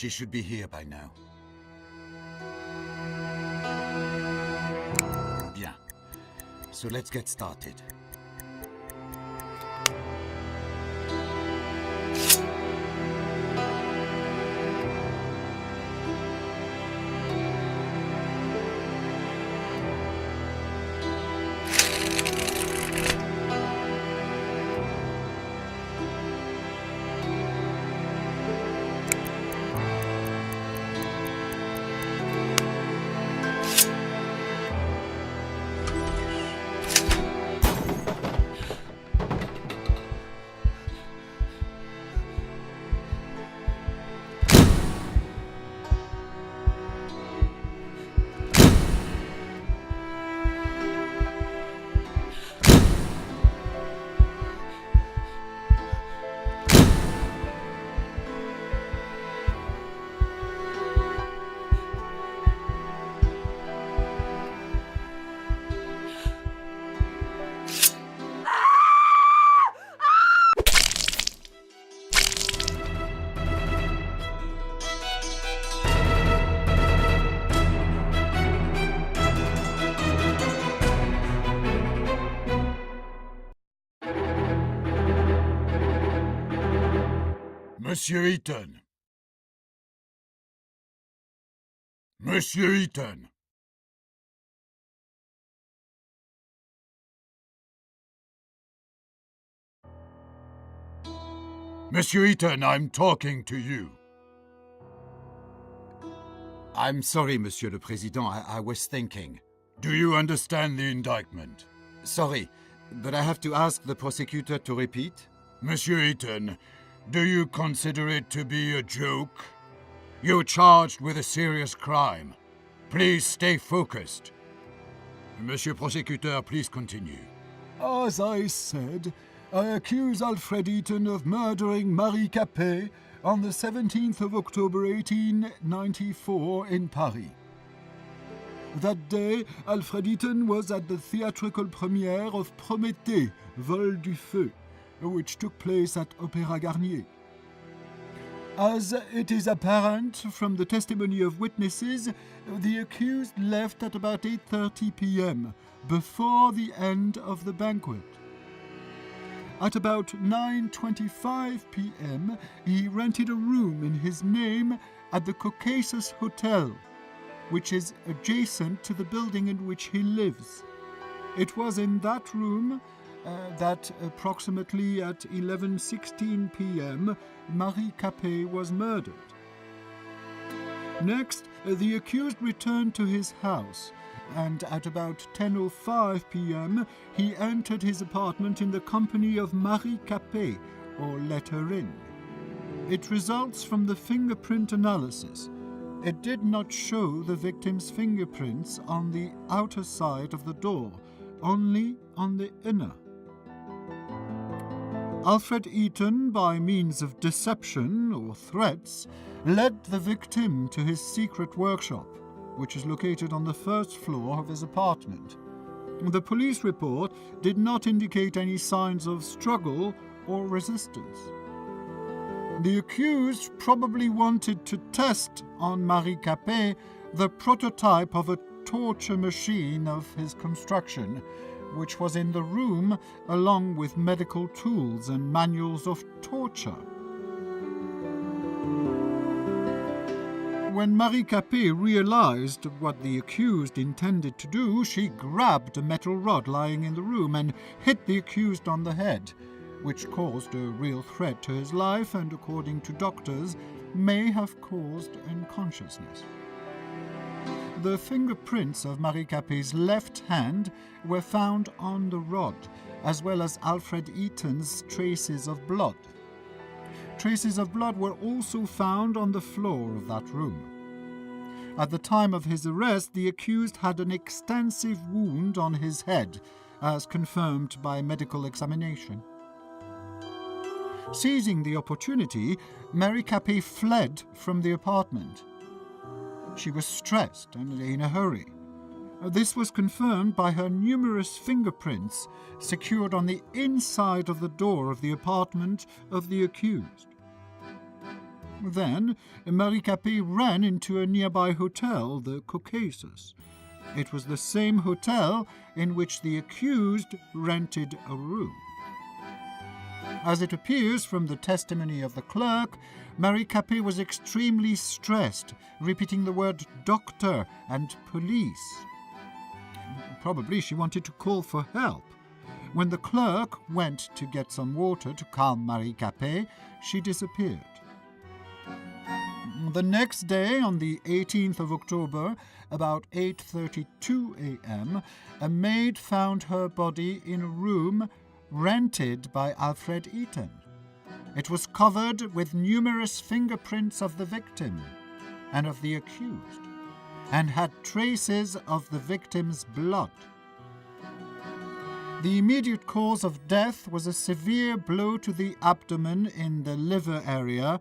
She should be here by now. Bien. So let's get started. Monsieur Eaton. Monsieur Eaton. Monsieur Eaton, I'm talking to you. I'm sorry, Monsieur le Président, I was thinking. Do you understand the indictment? Sorry, but I have to ask the prosecutor to repeat. Monsieur Eaton, do you consider it to be a joke? You're charged with a serious crime. Please stay focused. Monsieur Prosecutor, please continue. As I said, I accuse Alfred Eaton of murdering Marie Capet on the 17th of October 1894 in Paris. That day, Alfred Eaton was at the theatrical premiere of Prométhée, Vol du Feu, which took place at Opéra Garnier. As it is apparent from the testimony of witnesses, the accused left at about 8:30 p.m., before the end of the banquet. At about 9:25 p.m., he rented a room in his name at the Caucasus Hotel, which is adjacent to the building in which he lives. It was in that room that approximately at 11:16 p.m. Marie Capet was murdered. Next, the accused returned to his house, and at about 10:05 p.m. he entered his apartment in the company of Marie Capet, or let her in. It results from the fingerprint analysis. It did not show the victim's fingerprints on the outer side of the door, only on the inner. Alfred Eaton, by means of deception or threats, led the victim to his secret workshop, which is located on the first floor of his apartment. The police report did not indicate any signs of struggle or resistance. The accused probably wanted to test on Marie Capet the prototype of a torture machine of his construction, which was in the room along with medical tools and manuals of torture. When Marie Capet realized what the accused intended to do, she grabbed a metal rod lying in the room and hit the accused on the head, which caused a real threat to his life and, according to doctors, may have caused unconsciousness. The fingerprints of Marie Capet's left hand were found on the rod, as well as Alfred Eaton's traces of blood. Traces of blood were also found on the floor of that room. At the time of his arrest, the accused had an extensive wound on his head, as confirmed by medical examination. Seizing the opportunity, Marie Capet fled from the apartment. She was stressed and in a hurry. This was confirmed by her numerous fingerprints secured on the inside of the door of the apartment of the accused. Then, Marie Capet ran into a nearby hotel, the Caucasus. It was the same hotel in which the accused rented a room. As it appears from the testimony of the clerk, Marie Capet was extremely stressed, repeating the word doctor and police. Probably she wanted to call for help. When the clerk went to get some water to calm Marie Capet, she disappeared. The next day, on the 18th of October, about 8:32 a.m., a maid found her body in a room rented by Alfred Eaton. It was covered with numerous fingerprints of the victim and of the accused, and had traces of the victim's blood. The immediate cause of death was a severe blow to the abdomen in the liver area,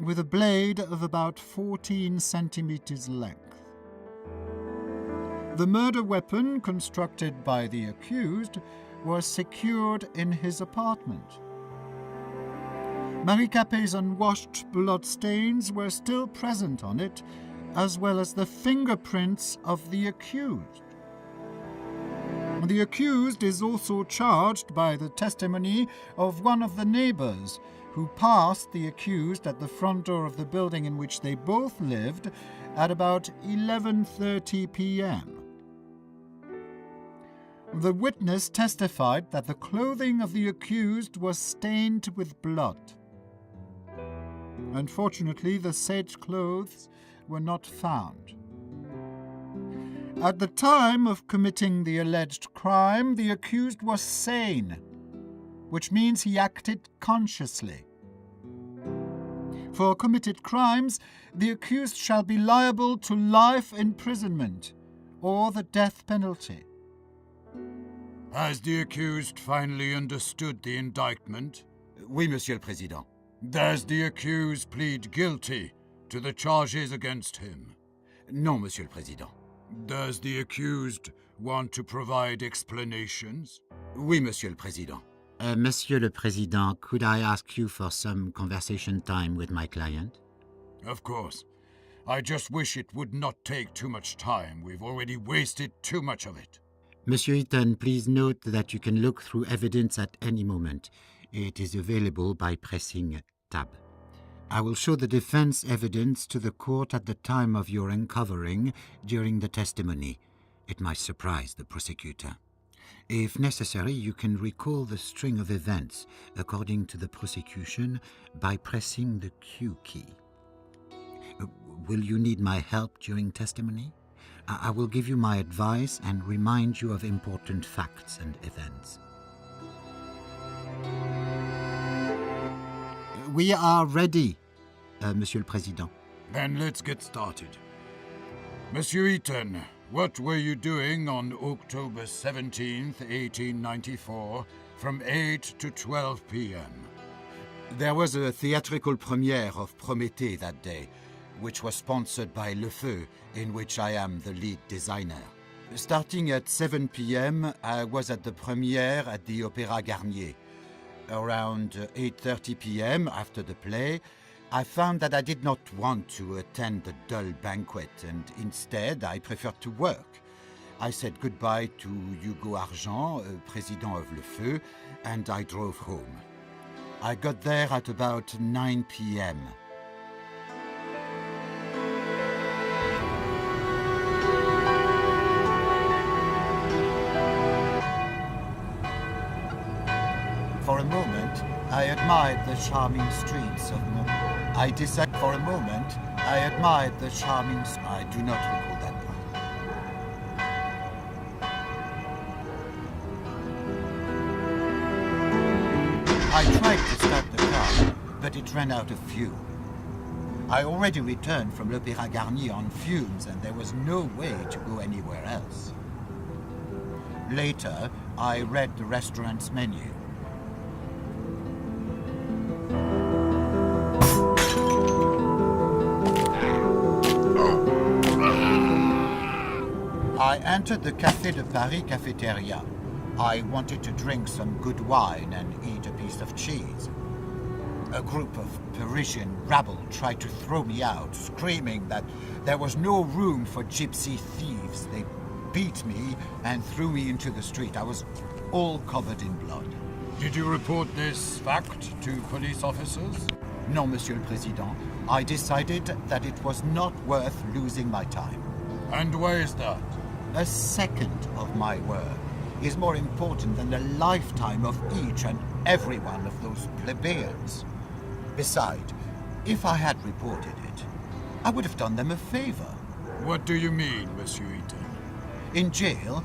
with a blade of about 14 centimeters length. The murder weapon, constructed by the accused, was secured in his apartment. Marie Capet's unwashed blood stains were still present on it, as well as the fingerprints of the accused. The accused is also charged by the testimony of one of the neighbors, who passed the accused at the front door of the building in which they both lived at about 11:30 p.m. The witness testified that the clothing of the accused was stained with blood. Unfortunately, the said clothes were not found. At the time of committing the alleged crime, the accused was sane, which means he acted consciously. For committed crimes, the accused shall be liable to life imprisonment or the death penalty. Has the accused finally understood the indictment? Oui, Monsieur le Président. Does the accused plead guilty to the charges against him? Non, Monsieur le Président. Does the accused want to provide explanations? Oui, Monsieur le Président. Monsieur le Président, could I ask you for some conversation time with my client? Of course. I just wish it would not take too much time. We've already wasted too much of it. Monsieur Eaton, please note that you can look through evidence at any moment. It is available by pressing Tab. I will show the defense evidence to the court at the time of your uncovering during the testimony. It might surprise the prosecutor. If necessary, you can recall the string of events according to the prosecution by pressing the Q key. Will you need my help during testimony? I will give you my advice and remind you of important facts and events. We are ready, Monsieur le Président. Then let's get started. Monsieur Eaton, what were you doing on October 17th, 1894, from 8 to 12 p.m.? There was a theatrical premiere of Prométhée that day, which was sponsored by Le Feu, in which I am the lead designer. Starting at 7 p.m., I was at the premiere at the Opéra Garnier. Around 8:30 p.m., after the play, I found that I did not want to attend the dull banquet, and instead I preferred to work. I said goodbye to Hugo Argent, president of Le Feu, and I drove home. I got there at about 9 p.m. For a moment, I admired the charming streets of I decided for a moment, I admired the charming... I do not recall that part. I tried to start the car, but it ran out of fuel. I already returned from l'Opéra Garnier on fumes, and there was no way to go anywhere else. Later, I read the restaurant's menu. I entered the Café de Paris cafeteria. I wanted to drink some good wine and eat a piece of cheese. A group of Parisian rabble tried to throw me out, screaming that there was no room for gypsy thieves. They beat me and threw me into the street. I was all covered in blood. Did you report this fact to police officers? No, Monsieur le Président. I decided that it was not worth losing my time. And why is that? A second of my work is more important than the lifetime of each and every one of those plebeians. Besides, if I had reported it, I would have done them a favor. What do you mean, Monsieur Eaton? In jail,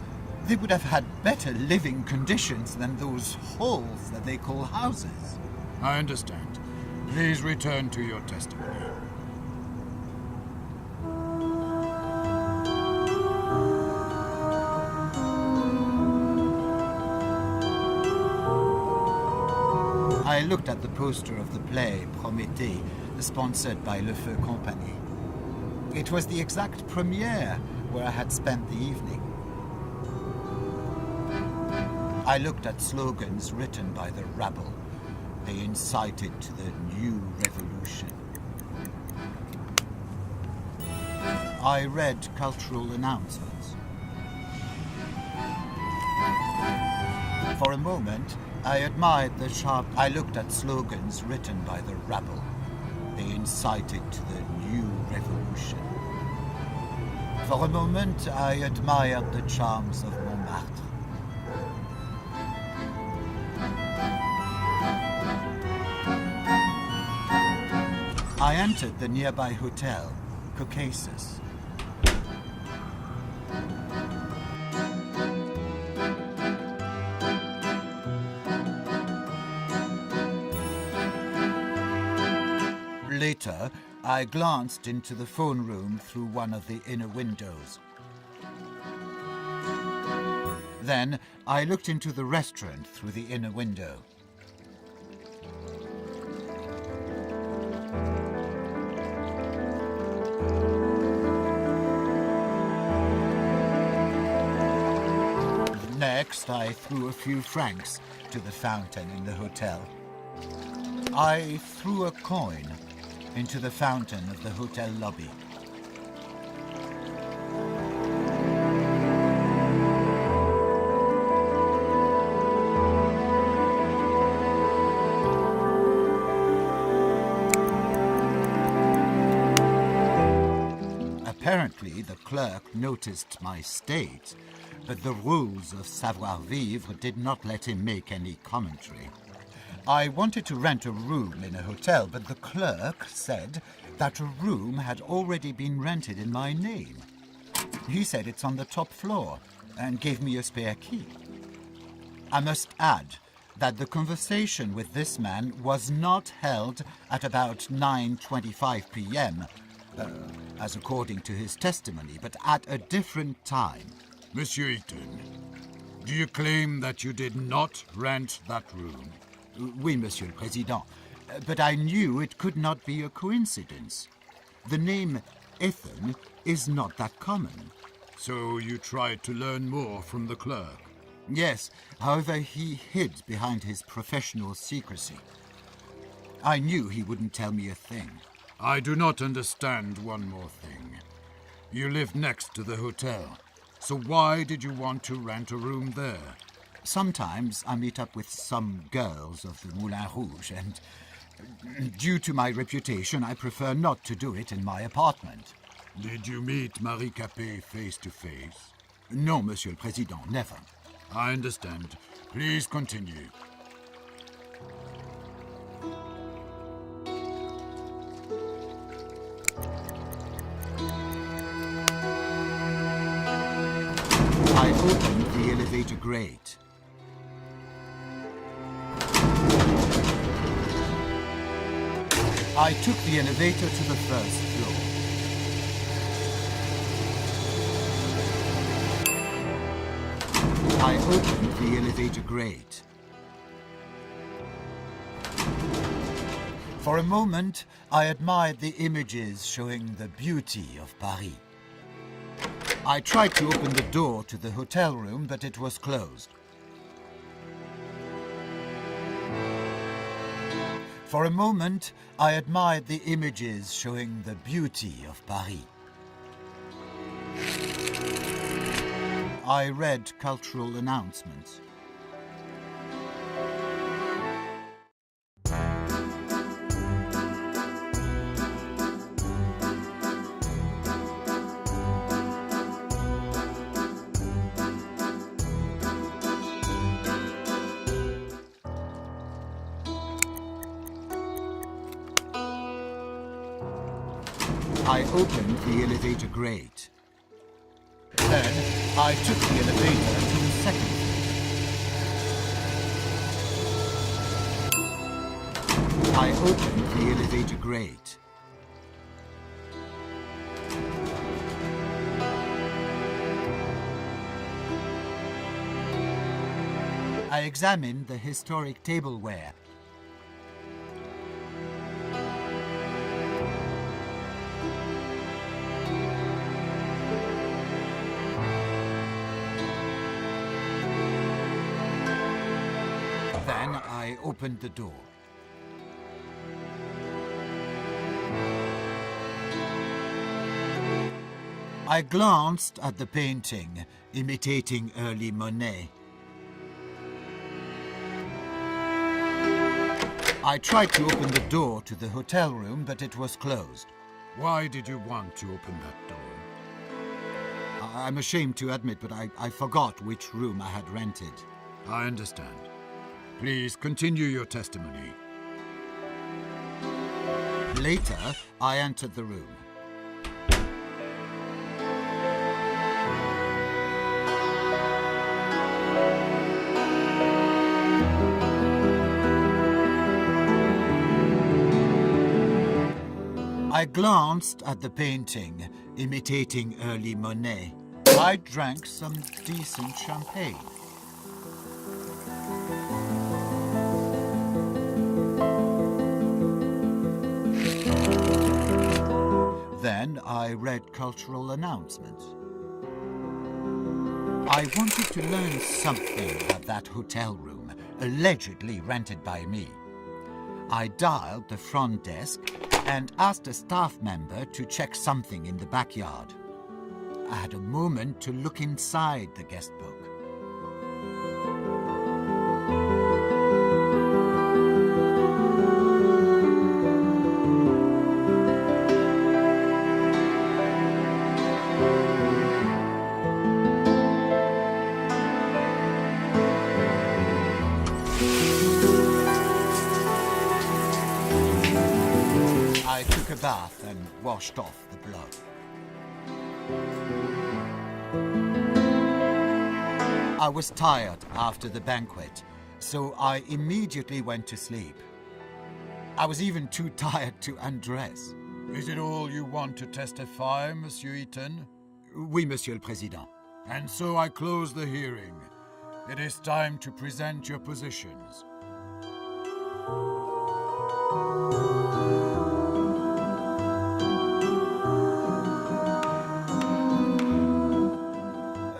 they would have had better living conditions than those holes that they call houses. I understand. Please return to your testimony. I looked at the poster of the play Prométhée, sponsored by Le Feu Company. It was the exact premiere where I had spent the evening. I looked at slogans written by the rabble. They incited to the new revolution. I read cultural announcements. For a moment, I admired the sharp... I looked at slogans written by the rabble. They incited to the new revolution. For a moment, I admired the charms of Montmartre. I entered the nearby hotel, Caucasus. Later, I glanced into the phone room through one of the inner windows. Then, I looked into the restaurant through the inner window. Next, I threw a few francs to the fountain in the hotel. I threw a coin into the fountain of the hotel lobby. Apparently, the clerk noticed my state, but the rules of savoir-vivre did not let him make any commentary. I wanted to rent a room in a hotel, but the clerk said that a room had already been rented in my name. He said it's on the top floor and gave me a spare key. I must add that the conversation with this man was not held at about 9:25 p.m., as according to his testimony, but at a different time. Monsieur Eaton, do you claim that you did not rent that room? Oui, Monsieur le Président, but I knew it could not be a coincidence. The name Ethan is not that common. So you tried to learn more from the clerk? Yes, however, he hid behind his professional secrecy. I knew he wouldn't tell me a thing. I do not understand one more thing. You live next to the hotel, so why did you want to rent a room there? Sometimes I meet up with some girls of the Moulin Rouge, and due to my reputation, I prefer not to do it in my apartment. Did you meet Marie Capet face to face? No, Monsieur le Président, never. I understand. Please continue. I opened the elevator grate. I took the elevator to the first floor. I opened the elevator grate. For a moment, I admired the images showing the beauty of Paris. I tried to open the door to the hotel room, but it was closed. For a moment, I admired the images showing the beauty of Paris. I read cultural announcements. I opened the elevator grate. Then I took the elevator to the second floor. I opened the elevator grate. I examined the historic tableware. Then I opened the door. I glanced at the painting, imitating early Monet. I tried to open the door to the hotel room, but it was closed. Why did you want to open that door? I'm ashamed to admit, but I forgot which room I had rented. I understand. Please continue your testimony. Later, I entered the room. I glanced at the painting, imitating early Monet. I drank some decent champagne. Then I read cultural announcements. I wanted to learn something about that hotel room, allegedly rented by me. I dialed the front desk and asked a staff member to check something in the backyard. I had a moment to look inside the guest book. I took a bath and washed off the blood. I was tired after the banquet, so I immediately went to sleep. I was even too tired to undress. Is it all you want to testify, Monsieur Eaton? Oui, Monsieur le Président. And so I close the hearing. It is time to present your positions.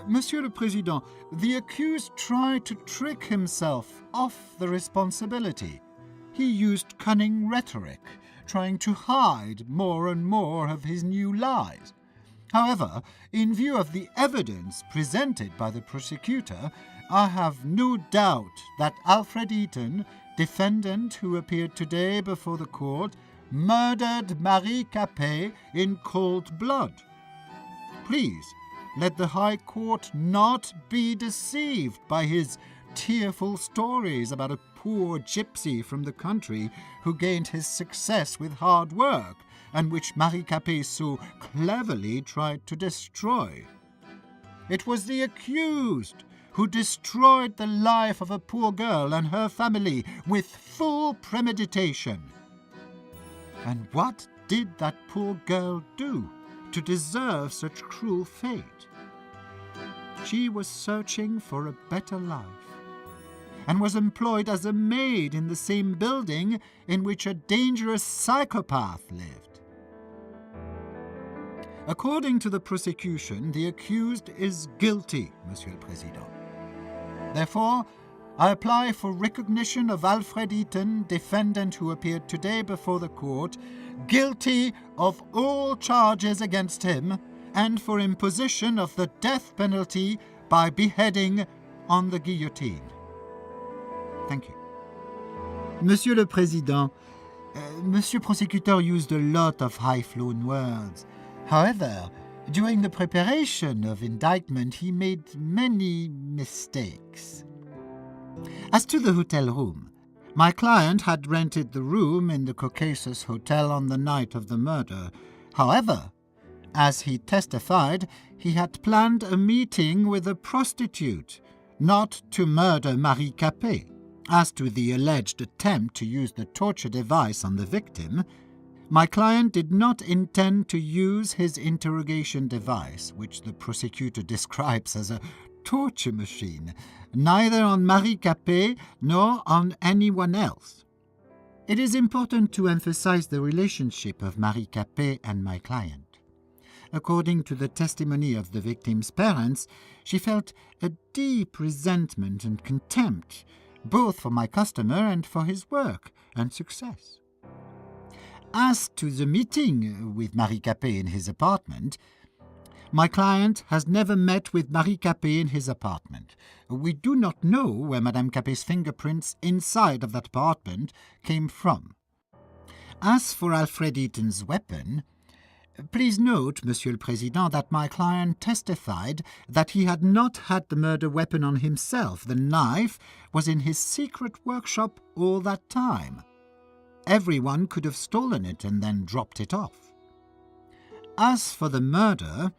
Monsieur le Président, the accused tried to trick himself off the responsibility. He used cunning rhetoric, trying to hide more and more of his new lies. However, in view of the evidence presented by the prosecutor, I have no doubt that Alfred Eaton, defendant who appeared today before the court, murdered Marie Capet in cold blood. Please, let the High Court not be deceived by his tearful stories about a poor gypsy from the country who gained his success with hard work and which Marie Capet so cleverly tried to destroy. It was the accused who destroyed the life of a poor girl and her family with full premeditation. And what did that poor girl do to deserve such cruel fate? She was searching for a better life and was employed as a maid in the same building in which a dangerous psychopath lived. According to the prosecution, the accused is guilty, Monsieur le Président. Therefore, I apply for recognition of Alfred Eaton, defendant who appeared today before the court, guilty of all charges against him, and for imposition of the death penalty by beheading on the guillotine. Thank you. Monsieur le Président, Monsieur Prosecutor used a lot of high-flown words. However, during the preparation of indictment, he made many mistakes. As to the hotel room, my client had rented the room in the Caucasus Hotel on the night of the murder. However, as he testified, he had planned a meeting with a prostitute, not to murder Marie Capet. As to the alleged attempt to use the torture device on the victim, my client did not intend to use his interrogation device, which the prosecutor describes as a torture machine, neither on Marie Capet nor on anyone else. It is important to emphasize the relationship of Marie Capet and my client. According to the testimony of the victim's parents, she felt a deep resentment and contempt, both for my customer and for his work and success. As to the meeting with Marie Capet in his apartment, my client has never met with Marie Capet in his apartment. We do not know where Madame Capet's fingerprints inside of that apartment came from. As for Alfred Eaton's weapon, please note, Monsieur le Président, that my client testified that he had not had the murder weapon on himself. The knife was in his secret workshop all that time. Everyone could have stolen it and then dropped it off. As for the murder,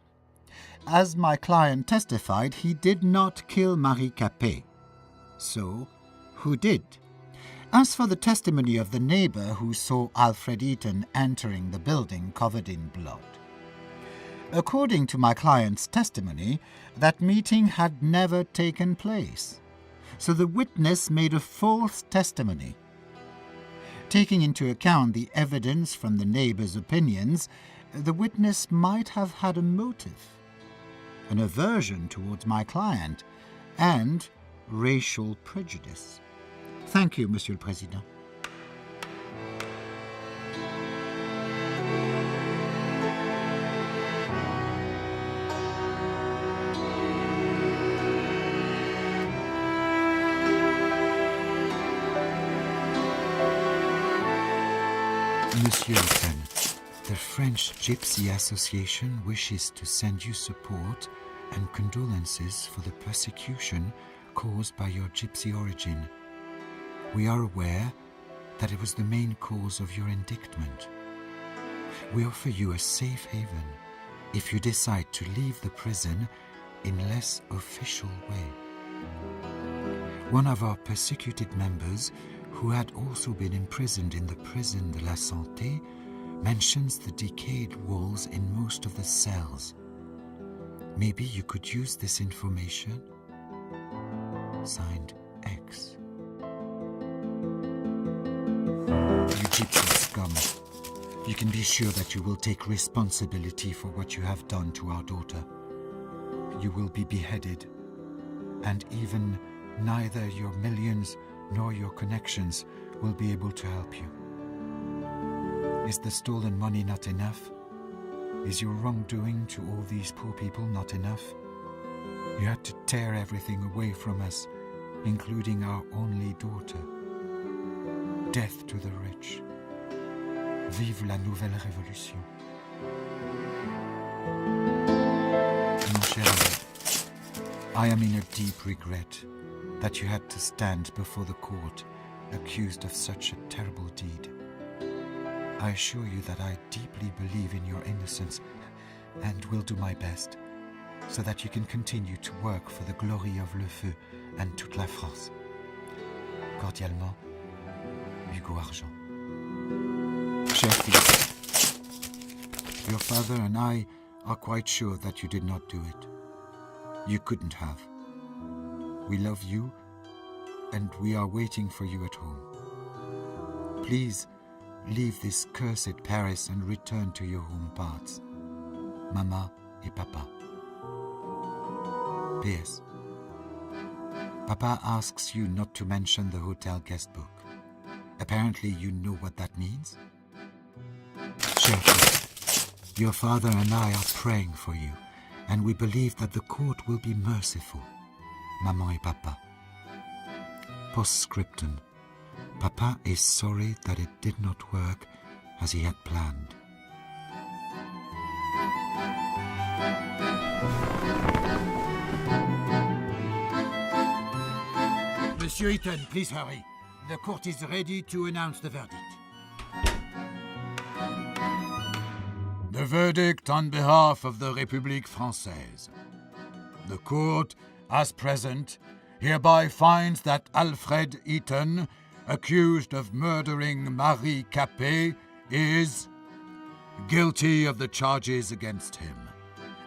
as my client testified, he did not kill Marie Capet. So, who did? As for the testimony of the neighbor who saw Alfred Eaton entering the building covered in blood, according to my client's testimony, that meeting had never taken place. So the witness made a false testimony. Taking into account the evidence from the neighbor's opinions, the witness might have had a motive, an aversion towards my client, and racial prejudice. Thank you, Monsieur le Président. Monsieur Eaton, the French Gypsy Association wishes to send you support and condolences for the persecution caused by your gypsy origin. We are aware that it was the main cause of your indictment. We offer you a safe haven if you decide to leave the prison in less official way. One of our persecuted members, who had also been imprisoned in the prison de la Santé, mentions the decayed walls in most of the cells. Maybe you could use this information? Signed, X. You gypsy scum. You can be sure that you will take responsibility for what you have done to our daughter. You will be beheaded, and even neither your millions nor your connections will be able to help you. Is the stolen money not enough? Is your wrongdoing to all these poor people not enough? You had to tear everything away from us, including our only daughter. Death to the rich. Vive la nouvelle révolution. Mon cher ami, I am in a deep regret that you had to stand before the court accused of such a terrible deed. I assure you that I deeply believe in your innocence and will do my best so that you can continue to work for the glory of Le Feu and toute la France. Cordialement, Hugo Argent. Cher fils, your father and I are quite sure that you did not do it. You couldn't have. We love you, and we are waiting for you at home. Please, leave this cursed Paris and return to your home parts. Mama et Papa. P.S. Papa asks you not to mention the hotel guest book. Apparently you know what that means? Shake. Your father and I are praying for you, and we believe that the court will be merciful. Maman et Papa. Postscriptum. Papa is sorry that it did not work as he had planned. Monsieur Eaton, please hurry. The court is ready to announce the verdict. The verdict on behalf of the République Française. The court, as present, hereby finds that Alfred Eaton, accused of murdering Marie Capet, is guilty of the charges against him,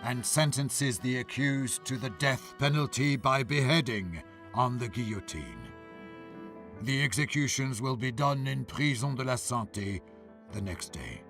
and sentences the accused to the death penalty by beheading on the guillotine. The executions will be done in Prison de la Santé the next day.